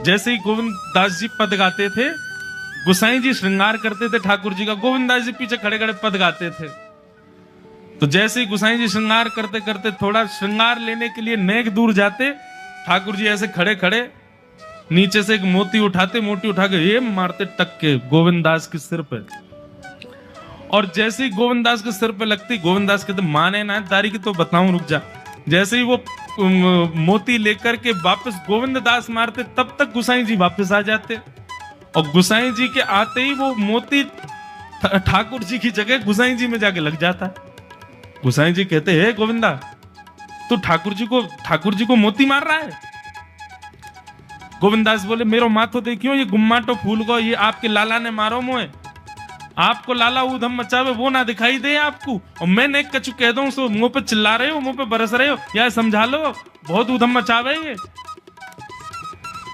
जैसे ही गोविंद दास जी पद गाते थे, गोसाई जी श्रृंगार करते थे ठाकुर जी का, गोविंद दास जी पीछे खड़े खड़े पद गाते थे। तो जैसे ही गोसाई जी श्रृंगार करते करते थोड़ा श्रृंगार लेने के लिए नेक दूर जाते, ठाकुर जी ऐसे खड़े खड़े नीचे से एक मोती उठाते, मोती उठा के ये मारते टक के गोविंद दास के सिर पे। और जैसे ही गोविंद दास के सिर पे लगती, गोविंद दास कहते माने ना तारी की तो बताऊं, रुक जा। जैसे ही वो मोती लेकर के वापस गोविंद दास मारते, तब तक गोसाई जी वापस आ जाते। और गोसाई जी के आते ही वो मोती ठाकुर जी की जगह गोसाई जी में जाके लग जाता। गोसाई जी कहते हे गोविंदा, तू ठाकुर जी को मोती मार रहा है? गोविंद दास बोले मेरो माथो देखियो, ये गुम्माटो फूल को ये आपके लाला ने मारो मोए। आपको लाला ऊधम मचावे वो ना दिखाई दे आपको, और मैं नेक कछु कह दूं सो मुंह पे चिल्ला रहे हो, मुंह पे बरस रहे हो, या समझा लो बहुत ऊधम मचावे ये।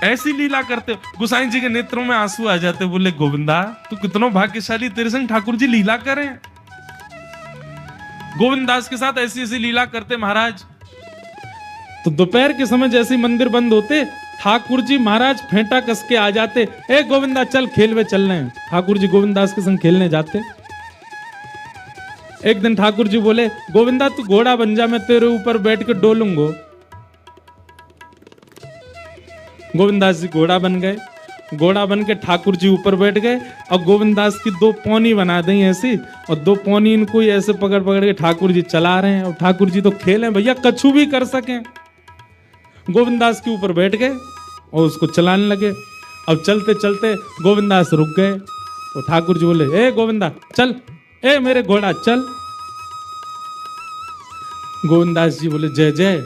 ऐसी लीला करते हो। गोसाई जी के नेत्रों में आंसू आ जाते, बोले गोविंदा तू कितना भाग्यशाली, तेरे संग ठाकुर जी लीला करें। गोविंद दास के साथ ऐसी ऐसी लीला करते महाराज। तो दोपहर के समय जैसे ही मंदिर बंद होते, ठाकुर जी महाराज फेंटा कस के आ जाते, ए गोविंदा चल खेल में चल रहे हैं। ठाकुर जी गोविंद दास के संग खेलने जाते। एक दिन ठाकुर जी बोले गोविंदा तू घोड़ा बन जा, मैं तेरे ऊपर बैठ के डोलूंगा। गोविंद दास जी घोड़ा बन गए। घोड़ा बन के ठाकुर जी ऊपर बैठ गए, और गोविंद दास की दो पौनी बना दी ऐसी, और दो पौनी इनको ऐसे पकड़ पकड़ के ठाकुर जी चला रहे हैं। और ठाकुर जी तो खेले भैया, कछु भी कर सकें। गोविंद दास के ऊपर बैठ गए और उसको चलाने लगे। अब चलते चलते गोविंद दास रुक गए, तो ठाकुर जी बोले ए गोविंदा चल, ए मेरे घोड़ा चल। गोविंद दास जी बोले जय जय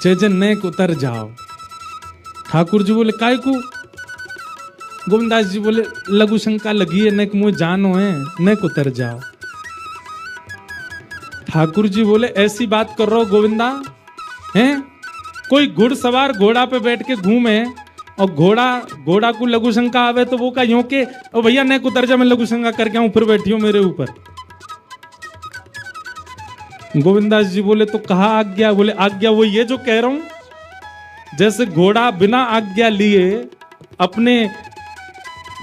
जय जय, नेक उतर जाओ। ठाकुर जी बोले काय को? गोविंद दास जी बोले लघु शंका लगी है, नेक मुझे जानो है, नेक उतर जाओ। ठाकुर जी बोले ऐसी बात कर रहे हो गोविंदा हैं? कोई घुड़सवार घोड़ा पे बैठ के घूमे और घोड़ा को लघु शंका आवे तो वो का यूं के ओ भैया नेक उतर जा, मैं लघु शंका करके आऊं, फिर बैठी हो मेरे ऊपर। गोविंद दास जी बोले तो कहा आज्ञा? बोले आज्ञा वो ये जो कह रहा हूं, जैसे घोड़ा बिना आज्ञा लिए अपने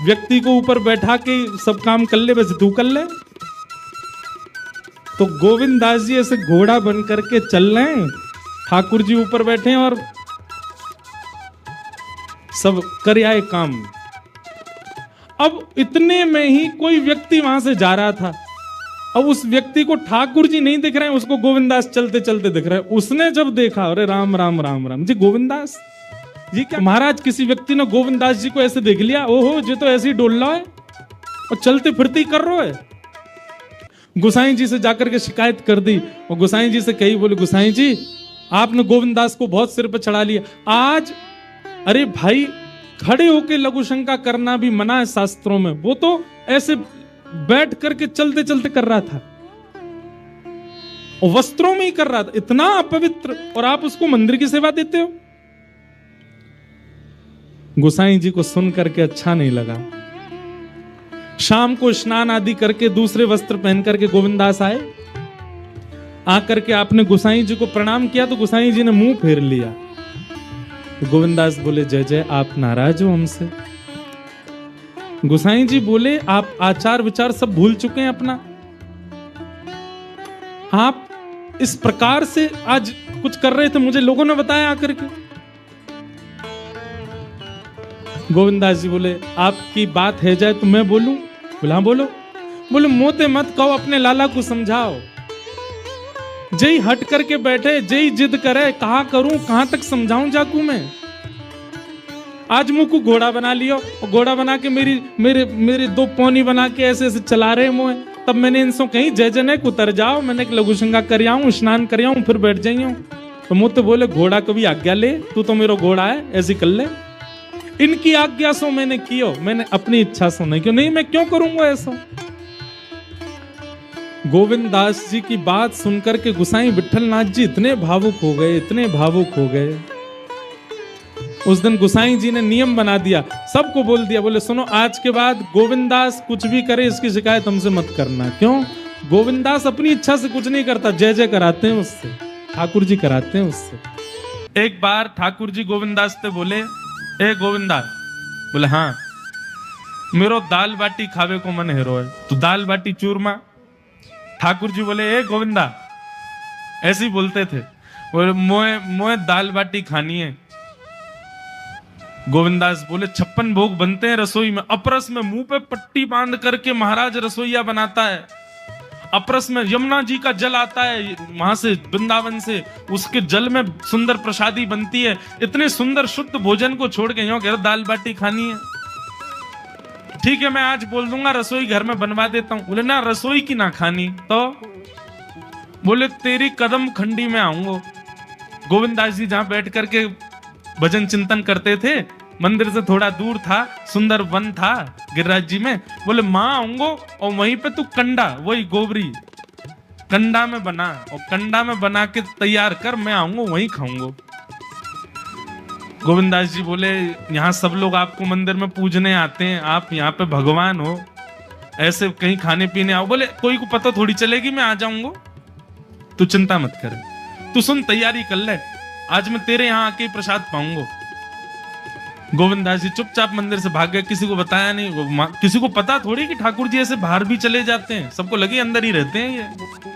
व्यक्ति को ऊपर बैठा के सब काम कर ले, वैसे तू कर ले। तो गोविंद दास जी ऐसे घोड़ा बन करके चल रहे हैं, ठाकुर जी ऊपर बैठे हैं और सब कर आए काम। अब इतने में ही कोई व्यक्ति वहां से जा रहा था। अब उस व्यक्ति को ठाकुर जी नहीं दिख रहे हैं, उसको गोविंद दास चलते चलते दिख रहे हैं। उसने जब देखा, अरे राम राम राम राम जी, गोविंद दास जी क्या महाराज? किसी व्यक्ति ने गोविंद दास जी को ऐसे देख लिया, ओहो जी तो ऐसे ही डोल रहा है और चलते फिरते ही कर रहा है। गोसाई जी से जाकर के शिकायत कर दी, और गोसाई जी से कही, बोले गोसाई जी आपने गोविंद दास को बहुत सिर पर चढ़ा लिया आज। अरे भाई खड़े होके लघु शंका करना भी मना है शास्त्रों में, वो तो ऐसे बैठ करके चलते चलते कर रहा था और वस्त्रों में ही कर रहा था, इतना अपवित्र, और आप उसको मंदिर की सेवा देते हो। गोसाई जी को सुन करके अच्छा नहीं लगा। शाम को स्नान आदि करके दूसरे वस्त्र पहन करके गोविंद दास आए। आकर के आपने गोसाई जी को प्रणाम किया तो गोसाई जी ने मुंह फेर लिया। तो गोविंद दास बोले जय जय, आप नाराज हो हमसे? गोसाई जी बोले आप आचार विचार सब भूल चुके हैं अपना। आप इस प्रकार से आज कुछ कर रहे थे, मुझे लोगों ने बताया आकर के। गोविंद दास जी बोले आपकी बात है जाए तो मैं बोलूं? बोला बोलो। बोले मोते मत कहो, अपने लाला को समझाओ। जय हट करके बैठे, जय जिद करे, कहा करूं, कहां तक समझाऊं जाकू मैं? आज मुंह को घोड़ा बना लियो, और घोड़ा बना के मेरे दो पौनी बना के ऐसे ऐसे चला रहे मुंह। तब मैंने इनसे कही जय जय उतर जाओ, मैंने लघु शंका कर आऊं, स्नान कर आऊं, फिर बैठ जाइयो। तो मुझे बोले घोड़ा कभी आज्ञा ले, तू तो मेरा घोड़ा है, ऐसी कर ले। इनकी आज्ञा सो मैंने कियो, मैंने अपनी इच्छा सो नहीं क्यों? नहीं मैं क्यों करूंगा ऐसा? गोविंद दास जी की बात सुनकर के गोसाई विठल नाथ जी इतने भावुक हो गए, इतने भावुक हो गए। उस दिन गोसाई जी ने नियम बना दिया, सबको बोल दिया, बोले सुनो आज के बाद गोविंद दास कुछ भी करे इसकी शिकायत हमसे मत करना। क्यों? गोविंद दास अपनी इच्छा से कुछ नहीं करता, जय जय कराते हैं उससे, ठाकुर जी कराते हैं उससे। एक बार ठाकुर जी गोविंद दास से बोले ए गोविंदा, बोले हाँ, मेरो दाल बाटी खावे को मन हेरो है, तो दाल बाटी चूरमा। ठाकुर जी बोले ए गोविंदा, ऐसे ही बोलते थे, बोले मोए मोए दाल बाटी खानी है। गोविंदास बोले 56 भोग बनते हैं रसोई में, अपरस में मुंह पे पट्टी बांध करके महाराज रसोईया बनाता है। अपरस में यमुना जी का जल आता है वहां से, वृंदावन से, उसके जल में सुंदर प्रसादी बनती है। इतने सुंदर शुद्ध भोजन को छोड़ के यूं कह रहे दाल बाटी खानी है। ठीक है, मैं आज बोल दूंगा रसोई घर में बनवा देता हूं। बोले ना, रसोई की ना खानी तो। बोले तेरी कदम खंडी में आऊंगा। गोविंदास जी जहां बैठ करके भजन चिंतन करते थे, मंदिर से थोड़ा दूर था, सुंदर वन था गिरिराज जी में। बोले मां आऊंगो और वहीं पे तू कंडा, वही गोबरी कंडा में बना, और कंडा में बना के तैयार कर, मैं आऊंगा वहीं खाऊंगा। गोविंदास जी बोले यहाँ सब लोग आपको मंदिर में पूजने आते हैं, आप यहाँ पे भगवान हो, ऐसे कहीं खाने पीने आओ। बोले कोई को पता थोड़ी चलेगी, मैं आ जाऊंगा, तू चिंता मत कर, तू सुन तैयारी कर ले, आज मैं तेरे यहाँ आके प्रसाद पाऊंगा। गोविंदास जी चुपचाप मंदिर से भाग गए, किसी को बताया नहीं। किसी को पता थोड़ी कि ठाकुर जी ऐसे बाहर भी चले जाते हैं, सबको लगे अंदर ही रहते हैं ये।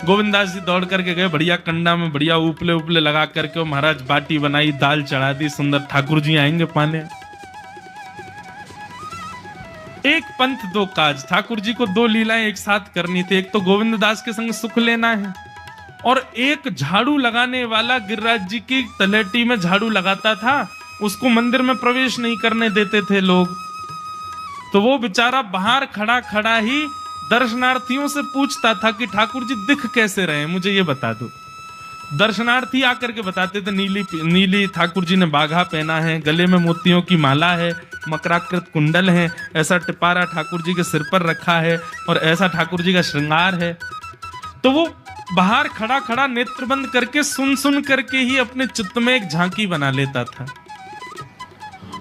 गोविंदास जी दौड़ करके गए, बढ़िया कंडा में बढ़िया उपले उपले लगा करके महाराज बाटी बनाई, दाल चढ़ा दी, सुंदर। ठाकुर जी आएंगे पाने। एक पंथ दो काज, ठाकुर जी को दो लीलाएं एक साथ करनी थी। एक तो गोविंद दास के संग सुख लेना है, और एक झाड़ू लगाने वाला गिरिराज जी की तलेटी में झाड़ू लगाता था, उसको मंदिर में प्रवेश नहीं करने देते थे लोग। तो वो बेचारा बाहर खड़ा खड़ा ही दर्शनार्थियों से पूछता था कि ठाकुर जी दिख कैसे रहे, मुझे ये बता दो। दर्शनार्थी आकर के बताते थे नीली ठाकुर जी ने बाघा पहना है, गले में मोतियों की माला है, मकराकृत कुंडल है, ऐसा टिपारा ठाकुर जी के सिर पर रखा है, और ऐसा ठाकुर जी का श्रृंगार है। तो वो बाहर खड़ा खड़ा नेत्र बंद करके सुन सुन करके ही अपने चित्त में एक झांकी बना लेता था,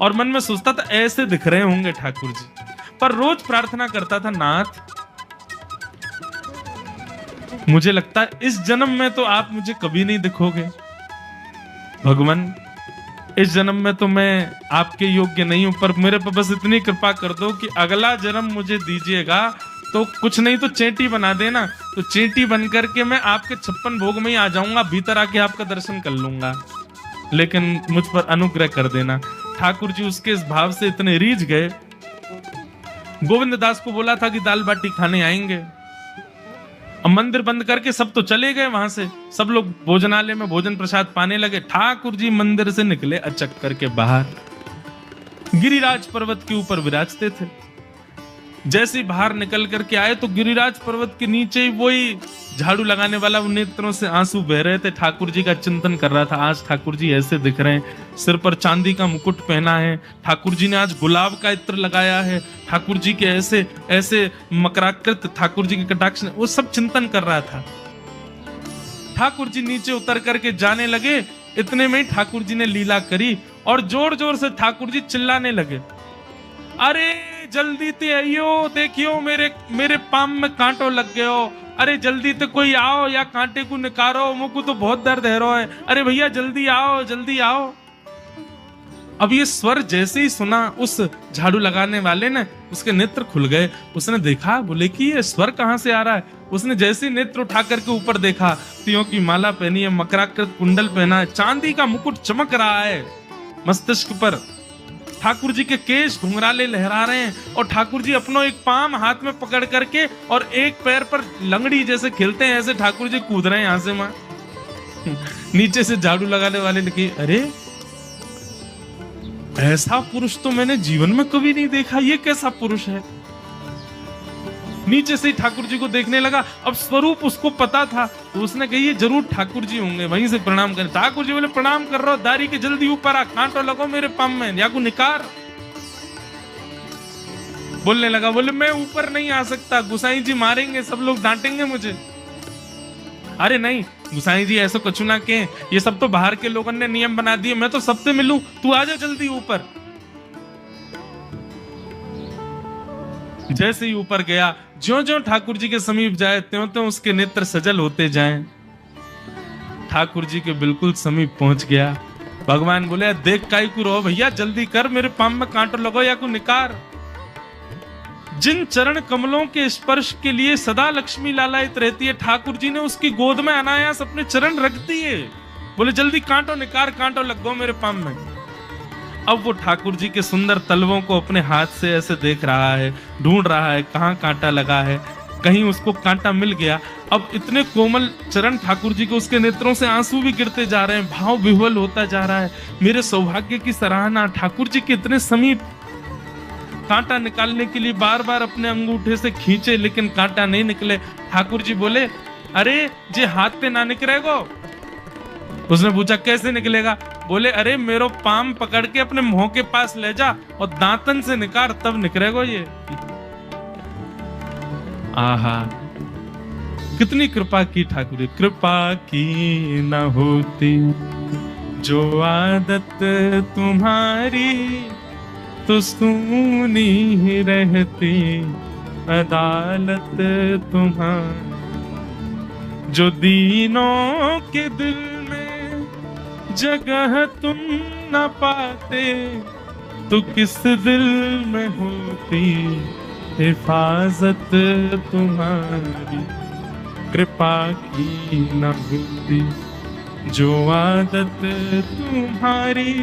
और मन में सोचता था ऐसे दिख रहे होंगे ठाकुर जी। पर रोज प्रार्थना करता था, नाथ मुझे लगता है इस जन्म में तो आप मुझे कभी नहीं दिखोगे, भगवान इस जन्म में तो मैं आपके योग्य नहीं हूं, पर मेरे पर बस इतनी कृपा कर दो कि अगला जन्म मुझे दीजिएगा, तो कुछ नहीं तो चेंटी बना देना, तो चेंटी बन करके मैं आपके 56 भोग में ही आ जाऊंगा, भीतर आके आपका दर्शन कर लूंगा, लेकिन मुझ पर अनुग्रह कर देना। ठाकुर जी उसके इस भाव से इतने रीझ गए। गोविंद दास को बोला था कि दाल बाटी खाने आएंगे, अब मंदिर बंद करके सब तो चले गए वहां से, सब लोग भोजनालय में भोजन प्रसाद पाने लगे। ठाकुर जी मंदिर से निकले अचक करके बाहर, गिरिराज पर्वत के ऊपर विराजते थे। जैसे ही बाहर निकल करके आए तो गिरिराज पर्वत के नीचे ही वही झाड़ू लगाने वाला नेत्रों से आंसू बह रहे थे, ठाकुर जी का चिंतन कर रहा था। आज ठाकुर जी ऐसे दिख रहे हैं, सिर पर चांदी का मुकुट पहना है, ठाकुर जी ने आज गुलाब का इत्र लगाया है, ठाकुर जी के ऐसे ऐसे मकराकृत ठाकुर जी के कटाक्ष, वो सब चिंतन कर रहा था। ठाकुर जी नीचे उतर करके जाने लगे, इतने में ठाकुर जी ने लीला करी और जोर जोर से ठाकुर जी चिल्लाने लगे, अरे जल्दी ते आइयो, देखियो मेरे पाम में कांटो लग गयो, अरे जल्दी ते कोई आओ या कांटे को निकारो, मुझको तो बहुत दर्द है रो है, अरे भैया जल्दी आओ जल्दी आओ। अब ये स्वर जैसे ही सुना उस झाड़ू लगाने वाले ने, उसके नेत्र खुल गए। उसने देखा, बोले कि ये स्वर कहां से आ रहा है। उसने जैसे ही नेत्र उठा करके ऊपर देखा, तियों की माला पहनी है, मकराकृत कुंडल पहना है, चांदी का मुकुट चमक रहा है मस्तिष्क पर, ठाकुर जी के केश घुंघराले लहरा रहे हैं, और ठाकुर जी अपनो एक पाम हाथ में पकड़ करके और एक पैर पर लंगड़ी जैसे खेलते हैं, ऐसे ठाकुर जी कूद रहे हैं यहां से वहां। नीचे से झाड़ू लगाने वाले ने कहा, अरे ऐसा पुरुष तो मैंने जीवन में कभी नहीं देखा, ये कैसा पुरुष है। नीचे से ही ठाकुर जी को देखने लगा। अब स्वरूप उसको पता था, तो उसने कही ये जरूर ठाकुर जी होंगे, वहीं से प्रणाम करें। ठाकुर जी बोले प्रणाम कर रहा हूं, दारी के जल्दी ऊपर आ, कांटो लगो मेरे पम में, या को निकार। बोलने लगा, बोले मैं ऊपर नहीं आ सकता, गुसाई जी मारेंगे, सब लोग डांटेंगे मुझे। अरे नहीं गुसाई जी ऐसा कुछ ना के, ये सब तो बाहर के लोगों ने नियम बना दिए, मैं तो सबसे मिलूं, तू आ जा जल्दी ऊपर। जैसे ही ऊपर गया, ज्यों-ज्यों ठाकुर जी के समीप जाए, त्यों-त्यों उसके नेत्र सजल होते जाएं। ठाकुर जी के बिल्कुल समीप पहुंच गया, भगवान बोले देख काई को रो भैया, जल्दी कर, मेरे पाम में कांटो लगो या को निकार। जिन चरण कमलों के स्पर्श के लिए सदा लक्ष्मी लालायित रहती है, ठाकुर जी ने उसकी गोद में अनायास अपने चरण रख दिए। बोले जल्दी कांटो निकार, कांटो लग गो मेरे पाम में। अब वो ठाकुर जी के सुंदर तलवों को अपने हाथ से ऐसे देख रहा है, ढूंढ रहा है कहाँ कांटा लगा है, कहीं उसको कांटा मिल गया। अब इतने कोमल चरण ठाकुर जी के, उसके नेत्रों से आंसू भी गिरते जा रहे हैं, भाव विह्वल होता जा रहा है। मेरे सौभाग्य की सराहना, ठाकुर जी के इतने समीप। कांटा निकालने के लिए बार बार अपने अंगूठे से खींचे, लेकिन कांटा नहीं निकले। ठाकुर जी बोले अरे जे हाथ पे ना निकलेगो। उसने पूछा कैसे निकलेगा? बोले अरे मेरो पाम पकड़ के अपने मुंह के पास ले जा और दांतन से निकाल, तब निकलेगो ये। आहा, कितनी कृपा की ठाकुर जी। कृपा की न होती जो आदत तुम्हारी, तो सुनी ही रहती अदालत तुम्हारी। जो दीनों के दिल में जगह तुम न पाते, तो किस दिल में होती हिफाजत तुम्हारी। कृपा की न होती जो आदत तुम्हारी,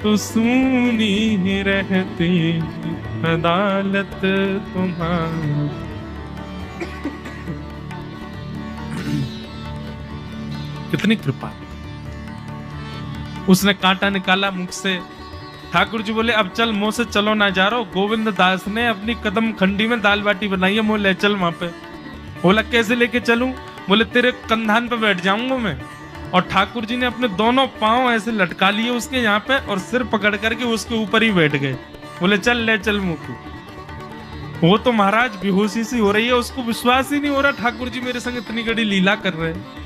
तो सुनी ही रहती अदालत तुम्हारी। कितनी कृपा। उसने कांटा निकाला मुख से। ठाकुर जी बोले अब चल, मुंह से चलो ना जा रहा। गोविंद दास ने अपनी कदम खंडी में दाल बाटी बनाई है, मुंह ले चल वहां पे। बोला कैसे लेके चलूं? बोले तेरे कंधान पे बैठ जाऊंगा मैं। और ठाकुर जी ने अपने दोनों पांव ऐसे लटका लिए उसके यहाँ पे, और सिर पकड़ करके उसके ऊपर ही बैठ गए। बोले चल ले चल मुंह। वो तो महाराज बेहोशी सी हो रही है, उसको विश्वास ही नहीं हो रहा ठाकुर जी मेरे संग इतनी बड़ी लीला कर रहे हैं।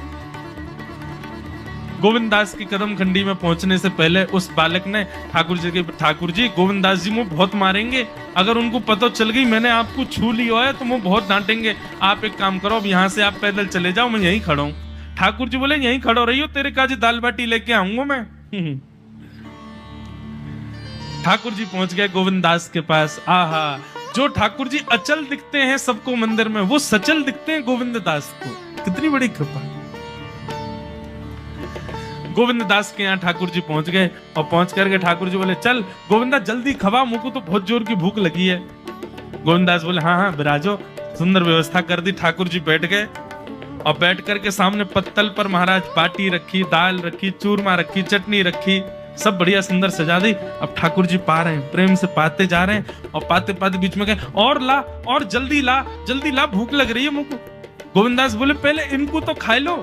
गोविंद दास की कदम खंडी में पहुंचने से पहले उस बालक ने ठाकुर जी गोविंद दास जी मुझे बहुत मारेंगे, अगर उनको पता चल गई मैंने आपको छू लिया है तो मुझे बहुत डांटेंगे। आप एक काम करो, अब यहाँ से आप पैदल चले जाओ, मैं यहीं खड़ा हूँ। ठाकुर जी बोले यहीं खड़ो रही हो, तेरे काजी दाल बाटी लेके आऊंगा मैं। ठाकुर जी पहुंच गए गोविंद दास के पास। आहा, जो ठाकुर जी अचल दिखते हैं सबको मंदिर में, वो सचल दिखते हैं गोविंद दास को। कितनी बड़ी कृपा। गोविंद दास के यहाँ ठाकुर जी पहुंच गए, और पहुंच करके ठाकुर जी बोले चल गोविंदा जल्दी खवा, मुझको तो बहुत जोर की भूख लगी है। गोविंद दास बोले हाँ हाँ विराजो। सुंदर व्यवस्था कर दी। ठाकुर जी बैठ गए, और बैठ करके सामने पत्तल पर महाराज बाटी रखी, दाल रखी, चूरमा रखी, चटनी रखी, सब बढ़िया सुंदर सजा दी। अब ठाकुर जी पा रहे हैं, प्रेम से पाते जा रहे हैं, और पाते पाते बीच में गए और ला, और जल्दी ला, भूख लग रही है मुझको। गोविंदास बोले पहले इनको तो खा लो।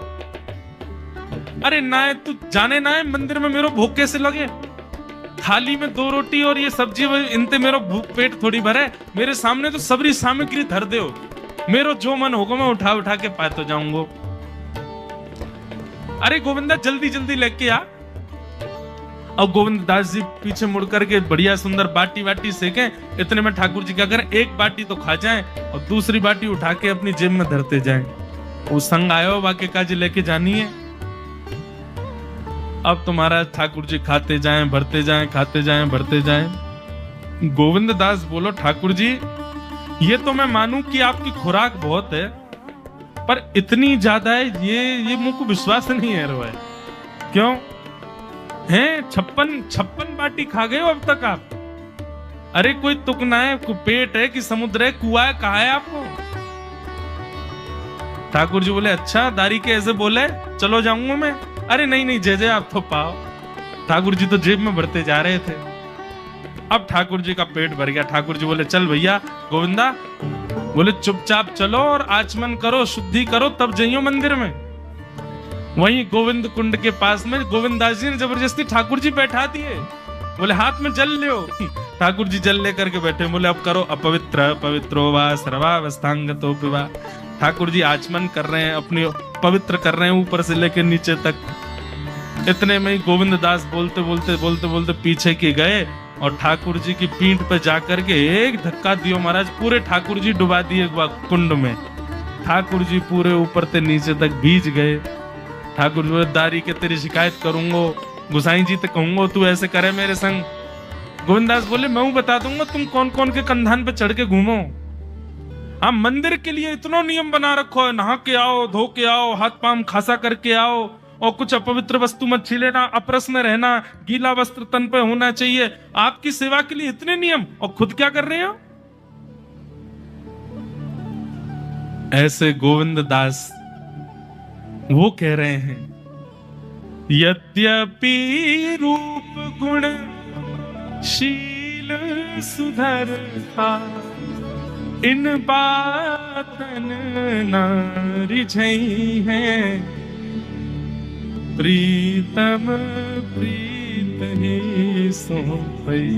अरे ना तू जाने ना है मंदिर में मेरो भूख कैसे लगे? थाली में 2 रोटी और ये सब्जी, इनते मेरो भूख पेट थोड़ी भरे। मेरे सामने तो सबरी सामग्री धर दो, मेरो जो मन होगा मैं उठा उठा के पाते जाऊंगा। अरे गोविंदा जल्दी लेके आ। अब गोविंद दास जी पीछे मुड़ करके बढ़िया सुंदर बाटी वाटी सेके। इतने में ठाकुर जी क्या करें, एक बाटी तो खा जाएं और दूसरी बाटी उठा के अपनी जेब में धरते जाएं। वो संग आयो बाकी काजी लेके जानी है। अब तो महाराज ठाकुर जी खाते जाएं, भरते जाएं, खाते जाएं, भरते जाएं। गोविंद दास बोलो ठाकुर जी ये तो मैं मानूं कि आपकी खुराक बहुत है, पर इतनी ज्यादा है ये मुझको विश्वास नहीं है रहा है। क्यों हैं 56 बाटी खा गए हो अब तक आप? अरे कोई तुकना है, पेट है कि समुद्र है, कुआ है, कहा है आपको? ठाकुर जी बोले अच्छा दारी के ऐसे बोले, चलो जाऊंगा मैं। अरे नहीं जय आप तो पाओ। ठाकुर जी तो जेब में भरते जा रहे थे। अब ठाकुर जी का पेट भर गया। ठाकुर जी बोले चल भैया गोविंदा, बोले चुपचाप चलो और आचमन करो, शुद्धि करो, तब जाइयो मंदिर में। वहीं गोविंद कुंड के पास में गोविंद दास जी ने जबरदस्ती ठाकुर जी बैठा दिए। बोले हाथ में जल ले। ठाकुर जी जल लेकर के बैठे। बोले अब करो अपवित्र पवित्रो वा सर्वावस्थांगतो विवा। ठाकुर जी आचमन कर रहे हैं, अपनी पवित्र कर रहे हैं ऊपर से लेकर नीचे तक। इतने में ही गोविंद दास बोलते पीछे के गए और ठाकुर जी की पीठ पे जाकर के एक धक्का दियो महाराज, पूरे ठाकुर जी डुबा दिए कुंड में। ठाकुर जी पूरे ऊपर से नीचे तक भीज गए। ठाकुर जी दारी के तेरी शिकायत करूंगो, गुसाई जी तो कहूंगा तू ऐसे करे मेरे संग। गोविंदास बोले मैं बता दूंगा तुम कौन कौन के कंधान पे चढ़ के घूमो। हाँ, मंदिर के लिए इतना नियम बना रखो है, नहा के आओ, धो के आओ, हाथ पांव खासा करके आओ, और कुछ अपवित्र वस्तु मत छीलेना, अपरस में रहना, गीला वस्त्र तन पे होना चाहिए। आपकी सेवा के लिए इतने नियम, और खुद क्या कर रहे हो? ऐसे गोविंद दास वो कह रहे हैं, यद्यपि रूप गुण शील सुधरता, इन बातन न रिझई है, प्रीतम प्रीत ही सोपई।